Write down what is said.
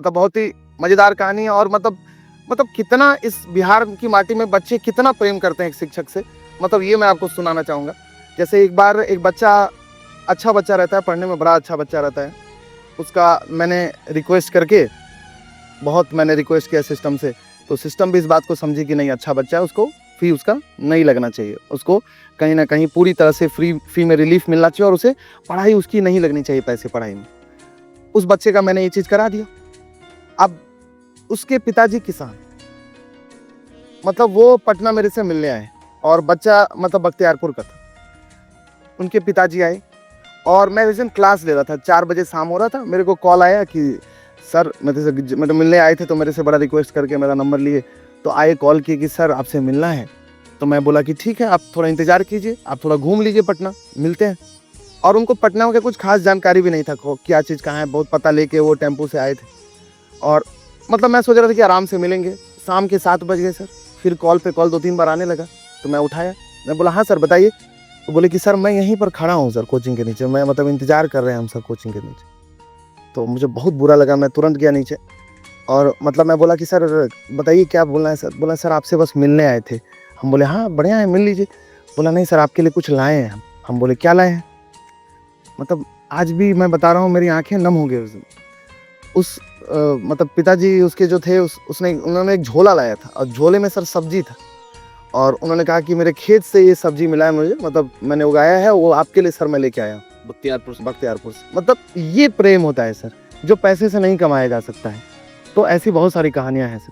मतलब बहुत ही मज़ेदार कहानी है और मतलब कितना इस बिहार की माटी में बच्चे कितना प्रेम करते हैं एक शिक्षक से, मतलब ये मैं आपको सुनाना चाहूँगा। जैसे एक बार एक बच्चा, अच्छा बच्चा रहता है, पढ़ने में बड़ा अच्छा बच्चा रहता है। उसका मैंने रिक्वेस्ट करके, बहुत मैंने रिक्वेस्ट किया सिस्टम से, तो सिस्टम भी इस बात को समझी कि नहीं अच्छा बच्चा है, उसको फ़ी उसका नहीं लगना चाहिए। उसको कहीं न कहीं पूरी तरह से फ़ी में रिलीफ़ मिलना चाहिए और उसे पढ़ाई उसकी नहीं लगनी चाहिए पैसे पढ़ाई में। उस बच्चे का मैंने ये चीज़ करा दिया। अब उसके पिताजी किसान, मतलब वो पटना मेरे से मिलने आए और बच्चा मतलब बख्तियारपुर का था। उनके पिताजी आए और मैं उस दिन क्लास ले रहा था, 4 बजे शाम हो रहा था, मेरे को कॉल आया कि सर मतलब मिलने आए थे तो मेरे से बड़ा रिक्वेस्ट करके मेरा नंबर लिए, तो आए कॉल किए कि सर आपसे मिलना है। तो मैं बोला कि ठीक है, आप थोड़ा इंतज़ार कीजिए, आप थोड़ा घूम लीजिए पटना, मिलते हैं। और उनको पटना का कुछ ख़ास जानकारी भी नहीं था, क्या चीज़ कहाँ है, बहुत पता लेके वो टेम्पो से आए थे। और मतलब मैं सोच रहा था कि आराम से मिलेंगे। शाम के 7 बज गए सर, फिर कॉल पे कॉल 2-3 बार आने लगा, तो मैं उठाया। मैं बोला हाँ सर बताइए। तो बोले कि सर मैं यहीं पर खड़ा हूँ सर कोचिंग के नीचे, मैं मतलब इंतज़ार कर रहे हैं हम सब कोचिंग के नीचे। तो मुझे बहुत बुरा लगा, मैं तुरंत गया नीचे और मतलब मैं बोला कि सर बताइए क्या बोलना है सर? बोला सर आपसे बस मिलने आए थे। हम बोले हाँ बढ़िया है, मिल लीजिए। बोला नहीं सर आपके लिए कुछ लाए हैं हम। हम बोले क्या लाए हैं? मतलब आज भी मैं बता रहा हूँ मेरी आँखें नम हो गई उस दिन। उस मतलब पिताजी उसके जो थे उन्होंने एक झोला लाया था और झोले में सर सब्जी था और उन्होंने कहा कि मेरे खेत से ये सब्जी मिला है मुझे, मतलब मैंने उगाया है, वो आपके लिए सर मैं लेके आया हूँ। बख्तियारपुर से। मतलब ये प्रेम होता है सर, जो पैसे से नहीं कमाया जा सकता है। तो ऐसी बहुत सारी कहानियाँ हैं सर।